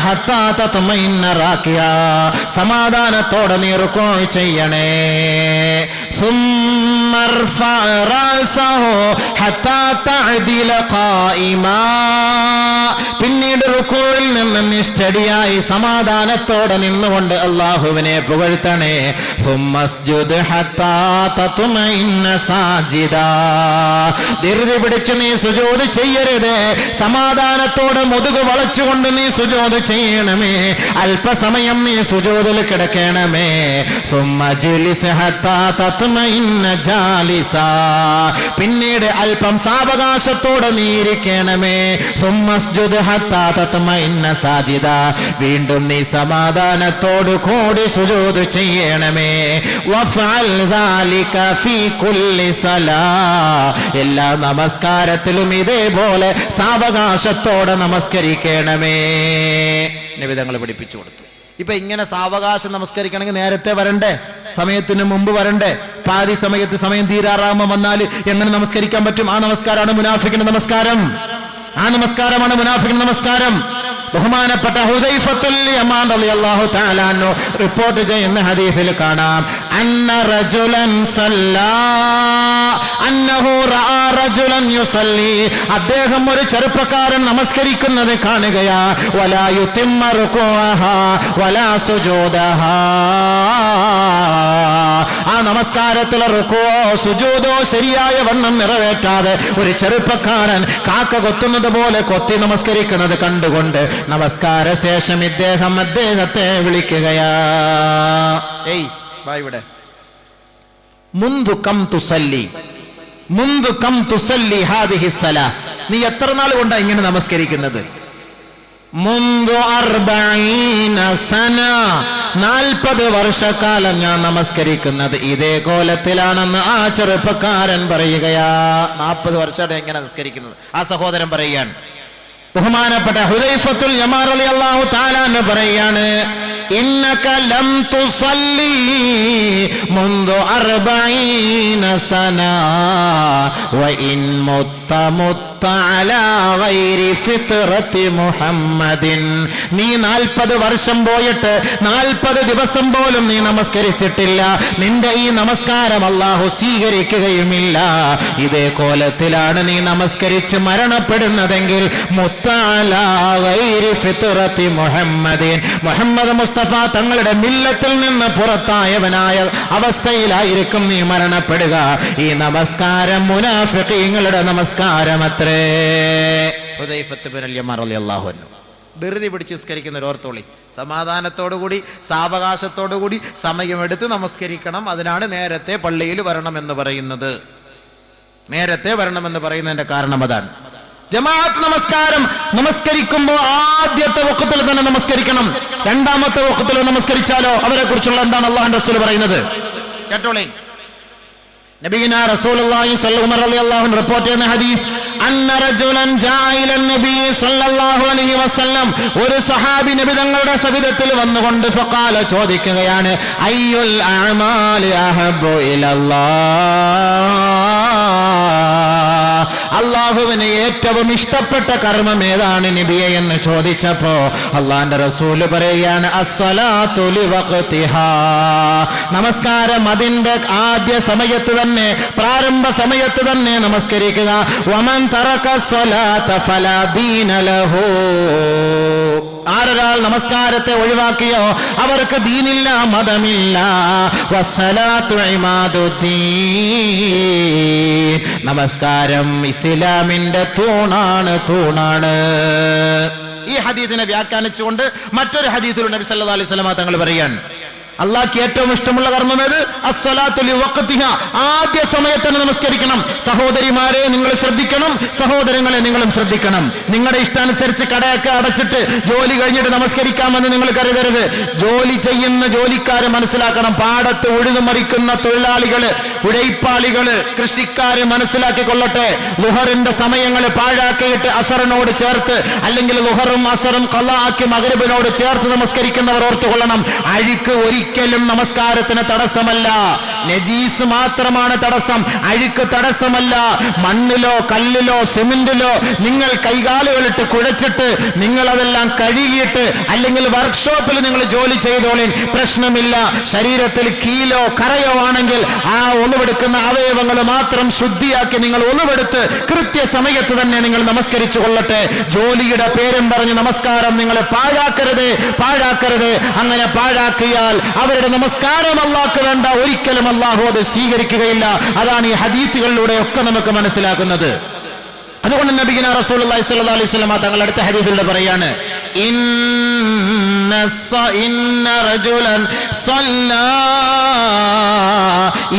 S1: ഹത്താ തത്മഇന്ന റാകിയ, സമാധാനത്തോടെ നീ റുക്ഉ ചെയ്യണേ. പിന്നീട് റുക്കൂഇൽ നിന്ന് നീ സ്റ്റഡിയായി സമാധാനത്തോടെ നിന്നുകൊണ്ട് അല്ലാഹുവിനെ പുകഴ്ത്തണേ. ധൃതി പിടിച്ച് നീ സുജൂദ് ചെയ്യരുത്, സമാധാനത്തോടെ മുതുക് വളച്ചുകൊണ്ട് നീ സുജൂദ് ചെയ്യണമേ. അല്പസമയം നീ സുജൂദിൽ കിടക്കണമേ. പിന്നീട് അല്പം സാവകാശത്തോടെ നീ ഇരിക്കണമേ. വീണ്ടും നീ സമാധാനത്തോടു കൂടി സുജൂദ് ചെയ്യണമേ. എല്ലാ നമസ്കാരത്തിലും ഇതേപോലെ സാവകാശത്തോടെ നമസ്കരിക്കണമേ. നബി തങ്ങൾ പഠിപ്പിച്ചു കൊടുത്തു. ഇപ്പൊ ഇങ്ങനെ സാവകാശം നമസ്കരിക്കണമെങ്കിൽ നേരത്തെ വരണ്ടേ, സമയത്തിന് മുമ്പ് വരണ്ടേ? പാതി സമയത്ത് സമയം തീരാറാമ വന്നാൽ എങ്ങനെ നമസ്കരിക്കാൻ പറ്റും? ആ നമസ്കാരമാണ് മുനാഫിക്കിന്റെ നമസ്കാരം. ബഹുമാനപ്പെട്ട ഹുദൈഫത്തുൽ യമാൻ റളിയല്ലാഹു തആല അൻഹു റിപ്പോർട്ട് ചെയ്യുന്ന ഹദീസിൽ കാണാം, അന്ന റജുലൻ സല്ലാ അന്നഹു റആ റജുലൻ യുസല്ലി, അദ്ദേഹം ഒരു ചെറുപ്പക്കാരൻ നമസ്കരിക്കുന്നത് കാണുകയാ. വലാ യുതിമ്മ റുകൂഅഹാ വലാ സുജൂദഹാ, ആ നമസ്കാരത്തിലെ റുകൂഅോ സുജൂദോ ശരിയായ വണ്ണം നിറവേറ്റാതെ ഒരു ചെറുപ്പക്കാരൻ കാക്ക കൊത്തുന്നത് പോലെ കൊത്തി നമസ്കരിക്കുന്നത് കണ്ടുകൊണ്ട് നമസ്കാര ശേഷം ഇദ്ദേഹം അദ്ദേഹത്തെ വിളിക്കുകയാ. ഏയ് വാ ഇവിടെ. മുൻദു കം തുസല്ലി ഹാദിഹി സലാ, നീ എത്ര നാൾ കൊണ്ടാ ഇങ്ങനെ നമസ്കരിക്കുന്നത്? മുൻദു 40 സന, 40 വർഷക്കാലം ഞാൻ നമസ്കരിക്കുന്നത് ഇതേ കോലത്തിലാണെന്ന് ആ ചെറുപ്പക്കാരൻ പറയുകയാ. 40 വർഷമാണ് എങ്ങനെ നമസ്കരിക്കുന്നത്? ആ സഹോദരൻ പറയുകയാണ്. ബഹുമാനപ്പെട്ട ഹുദൈഫത്തുൽ യമാൻ റളിയല്ലാഹു തആല അൻഹു പറയാണ്, ഇന്നക ലം തുസല്ലി മുൻദു 40 സന വഇൻ മുത്ത على غير فطرة محمد. നീ 40 വർഷം പോയിട്ട് 40 ദിവസം പോലും നീ നമസ്കരിച്ചിട്ടില്ല. നിന്റെ ഈ നമസ്കാരം അല്ലാഹു സ്വീകരിക്കുകയുമില്ല. ഇതേ കോലത്തിലാണ് നീ നമസ്കരിച്ച് മരണപ്പെടുന്നതെങ്കിൽ മുത്തഅലാ ഗൈരി ഫിത്റത്തി മുഹമ്മദിൻ, മുഹമ്മദ് മുസ്തഫ തങ്ങളുടെ മില്ലത്തിൽ നിന്ന് പുറത്തായവനായ അവസ്ഥയിലായിരിക്കും നീ മരണപ്പെടുക. ഈ നമസ്കാരം മുനാഫിഖീങ്ങളുടെ നമസ്കാരമത്രേ. ധൃതി പിടിച്ച് നിസ്കരിക്കുന്ന ഓർത്തോളി. സമാധാനത്തോടുകൂടി സാവകാശത്തോടുകൂടി സമയമെടുത്ത് നമസ്കരിക്കണം. അതിനാണ് നേരത്തെ പള്ളിയിൽ വരണമെന്ന് പറയുന്നത്. നേരത്തെ വരണമെന്ന് പറയുന്നതിന്റെ കാരണം അതാണ്. ജമാഅത്ത് നമസ്കാരം നമസ്കരിക്കുമ്പോൾ ആദ്യത്തെ വഖത്തിൽ തന്നെ നമസ്കരിക്കണം. രണ്ടാമത്തെ വഖത്തിൽ നമസ്കരിച്ചാലോ അവരെ കുറിച്ചുള്ള എന്താണ് അല്ലാഹുവിന്റെ റസൂൽ പറയുന്നത്? കേട്ടോളേ. നബിയുനാ റസൂലുള്ളാഹി സ്വല്ലല്ലാഹു അലൈഹി വസല്ലം റിപ്പോർട്ട് ചെയ്യുന്ന ഹദീസ്, അന്ന റജുലൻ ജാഅ ഇല നബി സ്വല്ലല്ലാഹു അലൈഹി വസല്ലം, ഒരു സഹാബി നബി തങ്ങളുടെ സവിധത്തിൽ വന്നുകൊണ്ട് ഫഖാല ചോദിക്കുകയാണ്, അയ്യുൽ അഅമാലി അഹബ്ബു ഇലല്ലാഹ്, അല്ലാഹുവിന് ഏറ്റവും ഇഷ്ടപ്പെട്ട കർമ്മം ഏതാണ് നബിയെ എന്ന് ചോദിച്ചപ്പോ അല്ലാഹുവിന്റെ റസൂൽ പറയുകയാണ്, അസ്സലാത്തു ലിവഖ്തിഹാ, നമസ്കാരം അതിന്റെ ആദ്യ സമയത്ത് തന്നെ, പ്രാരംഭ സമയത്ത് തന്നെ നമസ്കരിക്കുക. വമൻ തറക സ്വലാത ഫലാ ദീന ലഹു, ആരൊരാൾ നമസ്കാരത്തെ ഒഴിവാക്കിയോ അവർക്ക് ദീനില്ല, മതമില്ല. വസ്സലാത്തു ഇമാദുദ്ദീൻ, നമസ്കാരം ഇസ്ലാമിന്റെ തൂണാണ്. ഈ ഹദീസിനെ വ്യാഖ്യാനിച്ചുകൊണ്ട് മറ്റൊരു ഹദീസിൽ നബി സല്ലല്ലാഹു അലൈഹി വസല്ലം തങ്ങൾ പറയുകയാണ്, അള്ളാഹ്ക്ക് ഏറ്റവും ഇഷ്ടമുള്ള കർമ്മം ഏത്? അസ്സലാത്തു ലിവഖ്തിഹാ, ആദ്യ സമയത്ത് തന്നെ നമസ്കരിക്കണം. സഹോദരിമാരെ നിങ്ങൾ ശ്രദ്ധിക്കണം, സഹോദരങ്ങളെ നിങ്ങളും ശ്രദ്ധിക്കണം. നിങ്ങളുടെ ഇഷ്ടാനുസരിച്ച് കടയൊക്കെ അടച്ചിട്ട് ജോലി കഴിഞ്ഞിട്ട് നമസ്കരിക്കാമെന്ന് നിങ്ങൾ കരുതരുത്. ജോലി ചെയ്യുന്ന ജോലിക്കാരെ മനസ്സിലാക്കണം. പാടത്ത് ഉഴുതുമറിക്കുന്ന തൊഴിലാളികള്, ഉഴൈപ്പാളികള്, കൃഷിക്കാര് മനസ്സിലാക്കിക്കൊള്ളട്ടെ. ലുഹറിന്റെ സമയങ്ങൾ പാഴാക്കിയിട്ട് അസറിനോട് ചേർത്ത്, അല്ലെങ്കിൽ ലുഹറും അസറും ഖളാ ആക്കി മഗ്രിബിനോട് ചേർത്ത് നമസ്കരിക്കുന്നവർ ഓർത്തുകൊള്ളണം, അഴുക്ക് ഒരിക്കലും നമസ്കാരത്തിന് തടസ്സമല്ല. നജീസ് മാത്രമാണ് തടസ്സം, അഴുക്ക് തടസ്സമല്ല. മണ്ണിലോ കല്ലിലോ സിമന്റിലോ നിങ്ങൾ കൈകാലുകളിട്ട് കുഴച്ചിട്ട് നിങ്ങൾ അതെല്ലാം കഴുകിയിട്ട്, അല്ലെങ്കിൽ വർക്ക്ഷോപ്പിൽ നിങ്ങൾ ജോലി ചെയ്തോളിൻ, പ്രശ്നമില്ല. ശരീരത്തിൽ കീലോ കറയോ ആണെങ്കിൽ ആ ഒളിവെടുക്കുന്ന അവയവങ്ങൾ മാത്രം ശുദ്ധിയാക്കി നിങ്ങൾ ഒളിവെടുത്ത് കൃത്യസമയത്ത് തന്നെ നിങ്ങൾ നമസ്കരിച്ചു കൊള്ളട്ടെ. ജോലിയുടെ പേരും പറഞ്ഞ് നമസ്കാരം നിങ്ങൾ പാഴാക്കരുത്. അങ്ങനെ പാഴാക്കിയാൽ അവരുടെ നമസ്കാരം അല്ലാഹുക്ക് വേണ്ട, ഒരിക്കലും അല്ലാഹു അത് സ്വീകരിക്കുകയില്ല. അതാണ് ഈ ഹദീസുകളിലൂടെ ഒക്കെ നമുക്ക് മനസ്സിലാക്കുന്നത്. അതുകൊണ്ട് നബിയുനാ റസൂലുള്ളാഹി സ്വല്ലല്ലാഹു അലൈഹി വസല്ലം തങ്ങൾ അടുത്ത ഹദീസിലൂടെ പറയാണ്, ഇന്ന റജുലൻ സല്ലാ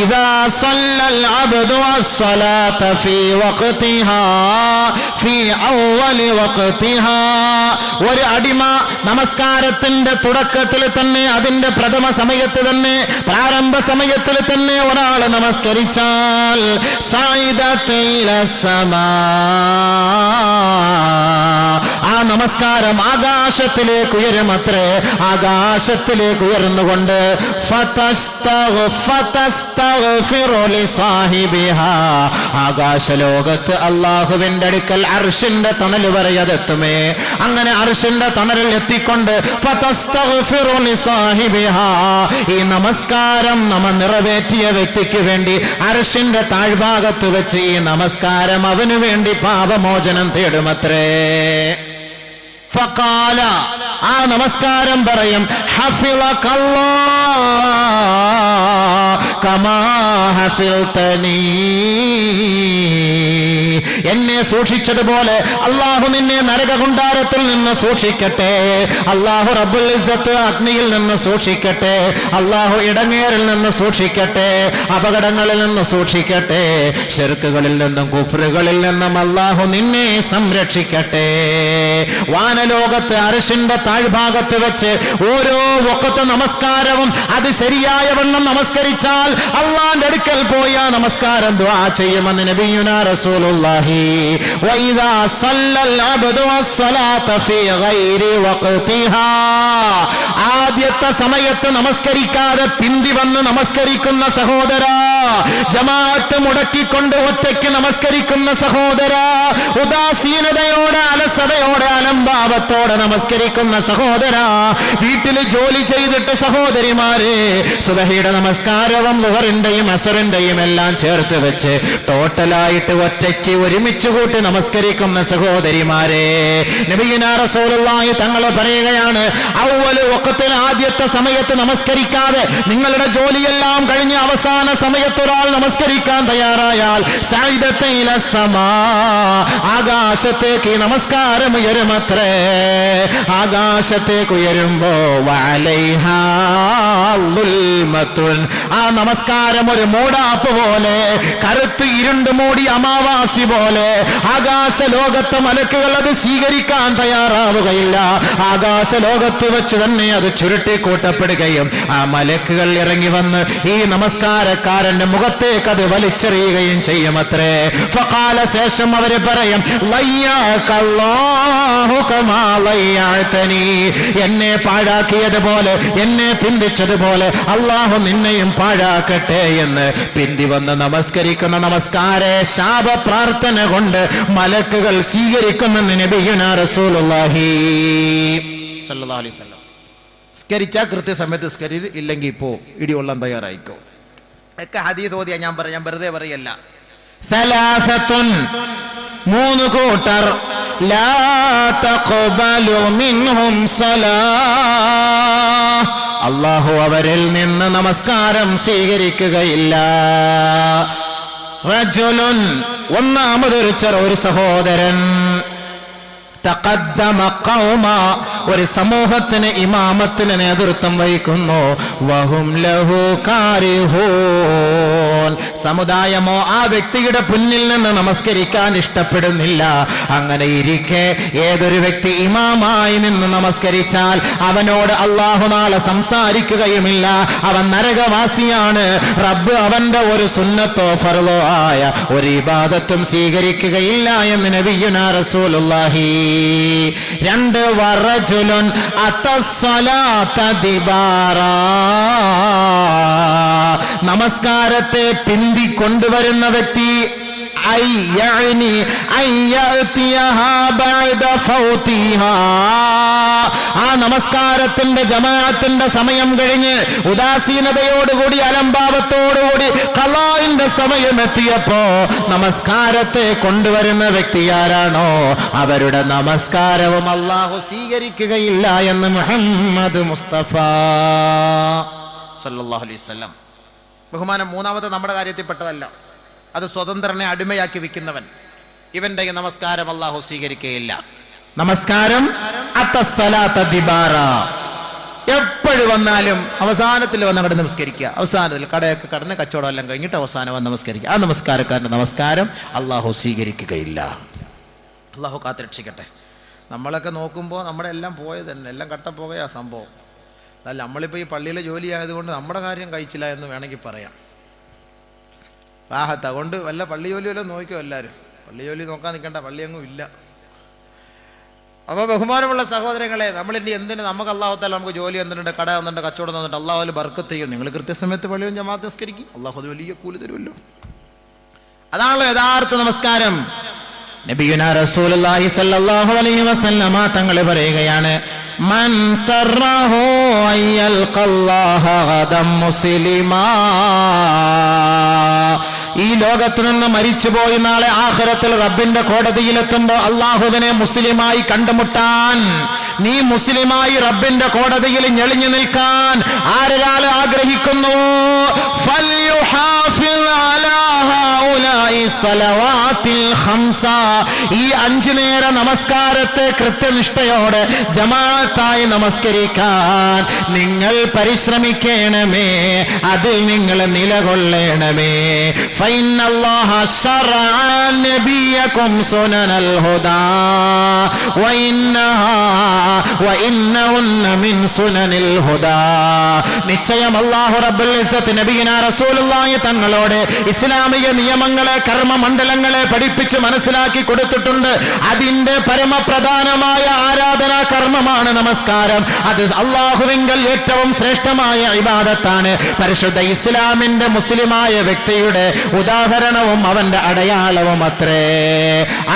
S1: ഇദാ സല്ലൽ അബ്ദു അസ്സലാത ഫീ വഖ്തിഹാ ഫീ അവ്വലി വഖ്തിഹാ, ഒരു അടിമ നമസ്കാരത്തിന്റെ തുടക്കത്തിൽ തന്നെ, അതിന്റെ പ്രഥമ സമയത്ത് തന്നെ, പ്രാരംഭ സമയത്തിൽ തന്നെ ഒരാൾ നമസ്കരിച്ചാൽ സൈദത സമാ, ആ നമസ്കാരം ആകാശത്തിലേക്ക് ഉയരുമത്രേ. ആകാശത്തിലേക്ക് ഉയർന്നുകൊണ്ട് ആകാശലോകത്ത് അല്ലാഹുവിന്റെ അടുക്കൽ അർശിന്റെ തണൽ വരെ അതെത്തുമേ. അങ്ങനെ അർശിന്റെ തണലിൽ എത്തിക്കൊണ്ട് ഈ നമസ്കാരം നമ്മ നിറവേറ്റിയ വ്യക്തിക്ക് വേണ്ടി അർശിന്റെ താഴ്ഭാഗത്ത് വെച്ച് ഈ നമസ്കാരം അവന് വേണ്ടി പാപമോചനം തേടുമത്രേ. ഫഖാല, ആ നമസ്കാരം പറയും, ഹഫിളകല്ലാഹ് കമാ ഹഫിൾതനീ, എന്നെ സൂക്ഷിച്ചതുപോലെ അല്ലാഹു നിന്നെ നരകകുണ്ടാരത്തിൽ നിന്ന് സൂക്ഷിക്കട്ടെ. അല്ലാഹു റബ്ബുൽ ഇസ്സത്ത് അഗ്നിയിൽ നിന്ന് സൂക്ഷിക്കട്ടെ. അല്ലാഹു ഇടങ്ങേറിൽ നിന്ന് സൂക്ഷിക്കട്ടെ. അപകടങ്ങളിൽ നിന്ന് സൂക്ഷിക്കട്ടെ. ശിർക്കുകളിൽ നിന്നും കുഫ്റുകളിൽ നിന്നും അല്ലാഹു നിന്നെ സംരക്ഷിക്കട്ടെ. വാനലോകത്ത് അർശിന്റെ താഴ്ഭാഗത്ത് വെച്ച് ഓരോ വഖത്ത് നമസ്കാരവും അത് ശരിയായ വണ്ണം നമസ്കരിച്ചാൽ അള്ളാന്റെ അടുക്കൽ പോയ നമസ്കാരം ദുആ ചെയ്യുമെന്ന് നബിയുനാ റസൂലുള്ളാഹി. വഇദാ സല്ലൽ അബ്ദു അസ്സലാത ഫീ ഗൈരി വഖതിഹാ, ആദ്യത്തെ സമയത്ത് നമസ്കരിക്കാതെ പിന്തി വന്ന് നമസ്കരിക്കുന്ന സഹോദരാ, ജമാഅത്ത് മുടക്കിക്കൊണ്ട് ഒറ്റയ്ക്ക് നമസ്കരിക്കുന്ന സഹോദരാ, ഉദാസീനതയോടെ അലസതയോടെ അലംഭാവത്തോടെ നമസ്കരിക്കുന്ന സഹോദരാ, വീട്ടിൽ ജോലി ചെയ്തിട്ട് സഹോദരിമാരെ സുബഹിയുടെ നമസ്കാരവും ളുഹറിന്റെയും അസറിന്റെയും എല്ലാം ചേർത്ത് വെച്ച് ടോട്ടലായിട്ട് ഒറ്റയ്ക്ക് ഒരുമിച്ച് കൂട്ടി നമസ്കരിക്കുന്ന സഹോദരിമാരെ, നബിയുനാ റസൂലുള്ളാഹി തങ്ങൾ പറയുകയാണ്, അവ്വലു വഖത്തിൽ ആദ്യത്തെ സമയത്ത് നമസ്കരിക്കാതെ നിങ്ങളുടെ ജോലിയെല്ലാം കഴിഞ്ഞ് അവസാന സമയത്ത് ഒരാൾ നമസ്കരിക്കാൻ തയ്യാറായാൽ സഅദത ഇല സമാ, ആകാശത്തേക്ക് നമസ്കാരം ഉയരുമത്രേ. ആകാശത്തേക്ക് ഉയരുമ്പോ വഅലൈഹാ ളുൽമത്തുൻ, ആ നമസ്കാരം ഒരു മൂടാപ്പ് പോലെ, കറുത്ത് ഇരുണ്ട് മൂടി അമാവാസി പോലെ ആകാശ ലോകത്തെ മലക്കുകൾ അത് സ്വീകരിക്കാൻ തയ്യാറാവുകയില്ല. ആകാശ ലോകത്ത് വെച്ച് തന്നെ അത് ചുരുട്ടിക്കൂട്ടപ്പെടുകയും ആ മലക്കുകൾ ഇറങ്ങി വന്ന് ഈ നമസ്കാരക്കാരന്റെ മുഖത്തേക്ക് അത് വലിച്ചെറിയുകയും ചെയ്യുമത്രേ. ഫഖാല, ശേഷം അവര് പറയും, ലയ്യാകല്ലാഹു കമാ ലയ്യഅതനി, എന്നെ പാഴാക്കിയതുപോലെ എന്നെ പിന്തിച്ചതുപോലെ അല്ലാഹു നിന്നെയും പാഴാക്കട്ടെ എന്ന് പിന്തി വന്ന് നമസ്കരിക്കുന്ന നമസ്കാര ശാപ പ്രാർത്ഥന കൊണ്ട് മലക്കുകൾ സ്വീകരിക്കുമെന്ന് നബിയുനാ റസൂലുള്ളാഹി സ്വല്ലല്ലാഹു അലൈഹി വസല്ലം. സ്കരിച്ചാൽ കൃത്യസമയത്ത് സ്കരി, ഇല്ലെങ്കിൽ ഇപ്പോ ഇടികൊള്ളാൻ തയ്യാറായിക്കോ. ഒക്കെ ഹദീസ് ഓതിയാ ഞാൻ വെറുതെ പറയല്ല. സലാസത്തുൻ, മൂന്ന് കൂട്ടർ, ലാ തഖ്ബലു മിൻഹും സലാഹ്, അല്ലാഹു അവരിൽ നിന്ന് നമസ്കാരം സ്വീകരിക്കുകയില്ല. റജുലുൻ, ഒന്നാമതൊരു ഒരു സഹോദരൻ, തഖദ്ദമ ഖൗമ, ഒരു സമൂഹത്തിന് ഇമാമത്തിന് നേതൃത്വം വഹിക്കുന്നു, വഹും ലഹു കാരിഹൂൻ, സമുദായമോ ആ വ്യക്തിയുടെ പിന്നിൽ നിന്ന് നമസ്കരിക്കാൻ ഇഷ്ടപ്പെടുന്നില്ല. അങ്ങനെ ഇരിക്കെ ഏതൊരു വ്യക്തി ഇമാമായി നിന്ന് നമസ്കരിച്ചാൽ അവനോട് അല്ലാഹു നാളെ സംസാരിക്കുകയുമില്ല, അവൻ നരകവാസിയാണ്. റബ്ബ് അവന്റെ ഒരു സുന്നത്തോ ഫർളോ ആയ ഒരു ഇബാദത്തും സ്വീകരിക്കുകയില്ല എന്ന് നബിയുനാ റസൂലുള്ളാഹി. രണ്ട്, വറജുലുൻ അത്തസ്സലാത ദിബാറാ, നമസ്കാരത്തെ പിന്തി കൊണ്ടുവരുന്ന വ്യക്തി, ആ നമസ്കാരത്തിന്റെ ജമാഅത്തിന്റെ സമയം കഴിഞ്ഞ് ഉദാസീനതയോടുകൂടി അലംഭാവത്തോടുകൂടി ഖളാഇന്റെ സമയം എത്തിയപ്പോ നമസ്കാരത്തെ കൊണ്ടുവരുന്ന വ്യക്തി ആരാണോ അവരുടെ നമസ്കാരവും അല്ലാഹു സ്വീകരിക്കുകയില്ല എന്ന് മുഹമ്മദ് മുസ്തഫ സല്ലല്ലാഹു അലൈഹി വസല്ലം. ബഹുമാനം മൂന്നാമത്തെ നമ്മുടെ കാര്യത്തിൽപ്പെട്ടതല്ല, അത് സ്വതന്ത്രനെ അടിമയാക്കി വിൽക്കുന്നവൻ, ഇവന്റെ നമസ്കാരം അല്ലാഹു സ്വീകരിക്കുകയില്ല. നമസ്കാരം അത്തസ്സലാത ദിബാറ, എപ്പോഴും വന്നാലും അവസാനത്തിൽ വന്ന് അവിടെ നമസ്കരിക്കുക, അവസാനത്തിൽ കടയൊക്കെ കടന്ന് കച്ചവടം എല്ലാം കഴിഞ്ഞിട്ട് അവസാനം വന്ന് നമസ്കരിക്കുക. ആ നമസ്കാരക്കാരൻ്റെ നമസ്കാരം അല്ലാഹു സ്വീകരിക്കുകയില്ല. അല്ലാഹു കാത്തുരക്ഷിക്കട്ടെ. നമ്മളൊക്കെ നോക്കുമ്പോൾ നമ്മുടെ എല്ലാം പോയത് തന്നെ, എല്ലാം കട്ടപ്പോകയാ സംഭവം. അല്ല, നമ്മളിപ്പോൾ ഈ പള്ളിയിലെ ജോലി ആയതുകൊണ്ട് നമ്മുടെ കാര്യം കഴിച്ചില്ല എന്ന് വേണമെങ്കിൽ പറയാം. റാഹത്ത്, അതുകൊണ്ട് വല്ല പള്ളി ജോലി വല്ലതും നോക്കിയോ എല്ലാവരും. പള്ളി ജോലി നോക്കാൻ നിൽക്കേണ്ട, പള്ളിയൊന്നും ഇല്ല. അപ്പോൾ ബഹുമാനമുള്ള സഹോദരങ്ങളെ, നമ്മളിനി എന്തിന്, നമുക്ക് അല്ലാഹു തആല നമുക്ക് ജോലി തന്നിട്ടുണ്ട്, കട തന്നിട്ടുണ്ട്, കച്ചവടം തന്നിട്ട് അല്ലാഹു അതിൽ ബർക്കത്ത് ചെയ്യും. നിങ്ങൾ കൃത്യസമയത്ത് പള്ളിയും ജമാഅത്ത് നിസ്കരിക്കും, അല്ലാഹു അത് വലിയ കൂലി തരുമല്ലോ. അതാണല്ലോ യഥാർത്ഥ നമസ്കാരം. നബിയുനാ റസൂലുള്ളാഹി സ്വല്ലല്ലാഹു അലൈഹി വസല്ലമ തങ്ങൾ പറയുകയാണ്, മൻ സറഹു അയ്യൽഖല്ലാഹ ഗദം മുസ്ലിമാ, ഈ ലോകത്ത് നിന്ന് മരിച്ചുപോയി നാളെ ആഖിറത്തിൽ റബ്ബിന്റെ കോടതിയിലെത്തുമ്പോൾ അള്ളാഹുവിനെ മുസ്ലിമായി കണ്ടുമുട്ടാൻ നീ മുസ്ലിമായി റബ്ബിന്റെ കോടതിയിൽ ഞെളിഞ്ഞു നിൽക്കാൻ ആരൊരാൾ ആഗ്രഹിക്കുന്നുവോ ഈ 5 നേര നമസ്കാരത്തെ കൃത്യനിഷ്ഠയോടെ ജമാഅത്തായി നമസ്കരിക്കാൻ നിങ്ങൾ പരിശ്രമിക്കണമേ, അതിൽ നിങ്ങൾ നിലകൊള്ളണമേ. ഫഇന്നല്ലാഹ ശറഅ നബിയകും സുനനൽ ഹുദാ വഇന്നഹുന്ന മിൻ സുനനിൽ ഹുദാ. നിശ്ചയം അല്ലാഹു റബ്ബുൽ ഇസ്സത്ത് നബിയിനാ റസൂലുള്ളാഹി തങ്ങളോട് ഇസ്ലാമിക നിയമങ്ങളെ കർമ്മമണ്ഡലങ്ങളെ പഠിപ്പിച്ച് മനസ്സിലാക്കി കൊടുത്തിട്ടുണ്ട്. അതിന്റെ പരമപ്രധാനമായ ആരാധനാ കർമ്മമാണ് നമസ്കാരം. അത് അല്ലാഹുവിങ്കൽ ഏറ്റവും ശ്രേഷ്ഠമായ ഇബാദത്താണ്. പരിശുദ്ധ ഇസ്ലാമിന്റെ മുസ്ലിമായ വ്യക്തിയുടെ ഉദാഹരണവും അവന്റെ അടയാളവും അത്രേ.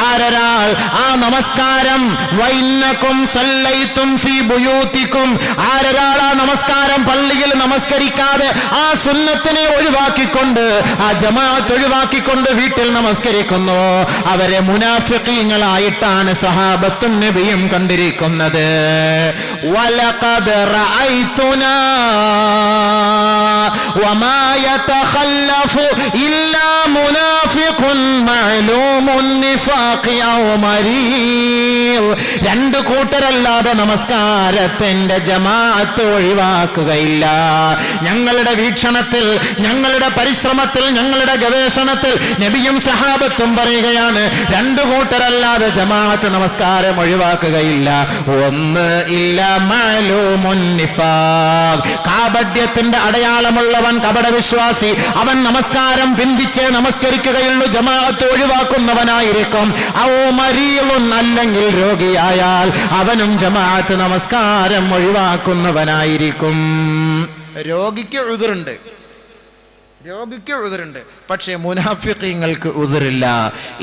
S1: ആരൊരാൾ ആ നമസ്കാരം വൈന്നകും സല്ലൈതും ഫീ ബുയൂതികും, ആരൊരാൾ ആ നമസ്കാരം പള്ളിയിൽ നമസ്കരിക്കാതെ ആ സുന്നത്തിനെ ഒഴിവാക്കിക്കൊണ്ട് ആ ജമാഅത്ത് ഒഴിവാക്കിക്കൊണ്ട് വീട്ടിൽ നമസ്കരിക്കുന്നു, അവരെ മുനാഫിഖീങ്ങളായിട്ടാണ് സഹാബത്തും നബിയും കണ്ടിരിക്കുന്നത്. വലഖദ് റഅയ്തുനാ വമാ യതഖല്ലഫു ഇല്ലാ മുനാഫിഖുൻ മഅലൂമുൻ നിഫാഖി ഔ മരീദ്. 2 കൂട്ടരല്ലാതെ നമസ്കാരത്തിന്റെ ജമാഅത്ത് ഒഴിവാക്കുകയില്ല. ഞങ്ങളുടെ വീക്ഷണത്തിൽ, ഞങ്ങളുടെ പരിശ്രമത്തിൽ, ഞങ്ങളുടെ ഗവേഷണത്തിൽ നബിയും സഹാബത്തും പറയുകയാണ് 2 കൂട്ടരല്ലാതെ ജമാഅത്ത് നമസ്കാരം ഒഴിവാക്കുകയില്ല. ഒന്ന് ഇല്ല മഅലൂമുൻ നിഫാഖ്, കാപട്യത്തിന്റെ അടയാളമുള്ളവൻ കപടവിശ്വാസി, അവൻ നമസ്കാരം ബന്ധിച്ചേ നമസ്കരിക്കുകയുള്ളൂ, ജമാഅത്ത് ഒഴിവാക്കുന്നവനായിരിക്കും. ഔ മരീളുൻ, അല്ലെങ്കിൽ രോഗിയായാൽ അവനും ജമാഅത്ത് നമസ്കാരം ഒഴിവാക്കുന്നവനായിരിക്കും. രോഗിക്ക് ഉദറുണ്ട്, പക്ഷേ മുനാഫിഖീങ്ങൾക്ക് ഉദറില്ല.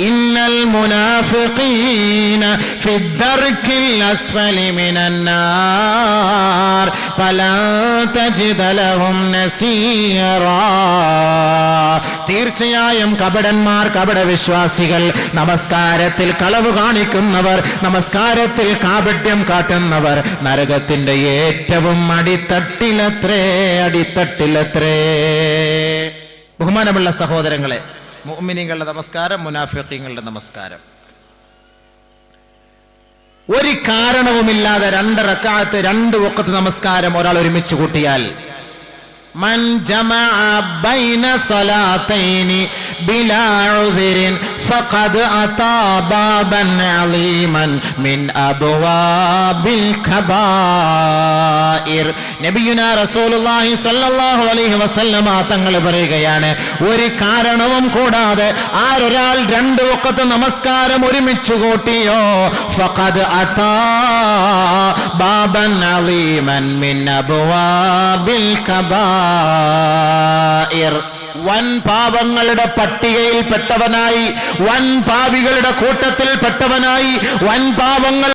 S1: ഇന്നൽ മുനാഫിഖീന ഫിദ്ദർക്കിൽ അസ്ഫലി മിനന്നാർ ഫലാ തജിദ ലഹും നസീറാ. തീർച്ചയായും കപടന്മാർ, കപടവിശ്വാസികൾ, നമസ്കാരത്തിൽ കളവ് കാണിക്കുന്നവർ, നമസ്കാരത്തിൽ കാപട്യം കാട്ടുന്നവർ നരകത്തിന്റെ ഏറ്റവും അടിത്തട്ടിലത്രേ. ബഹുമാനമുള്ള സഹോദരങ്ങളെ, മുഅ്മിനീങ്ങളുടെ നമസ്കാരം, മുനാഫിഖീങ്ങളുടെ നമസ്കാരം. ഒരു കാരണവുമില്ലാതെ 2 റക്അത്ത് 2 വഖത്ത് നമസ്കാരം ഒരാൾ ഒരുമിച്ച് കൂട്ടിയാൽ, മൻ ജമഅ ബൈന സ്വലാത്തൈനി ബിലാ ഉദ്രിൻ ഫഖദ് അതാ ബാബൻ അലീമൻ മിൻ അബ്വാബിൽ കബായിർ. നബിയുനാ റസൂലുള്ളാഹി സ്വല്ലല്ലാഹു അലൈഹി വസല്ലമ തങ്ങൾ പറയുകയാണ്, ഒരു കാരണവും കൂടാതെ ആരൊരാൾ 2 വഖത്ത് നമസ്കാരം ഒരുമിച്ച് കൂട്ടിയോ ഫഖദ് അതാ ബാബൻ അലീമൻ മിൻ അബ്വാബിൽ കബായിർ. വൻ പാപങ്ങളുടെ പട്ടികയിൽ പെട്ടവനായി, വൻ പാപികളുടെ കൂട്ടത്തിൽ പെട്ടവനായി, വൻ പാപങ്ങൾ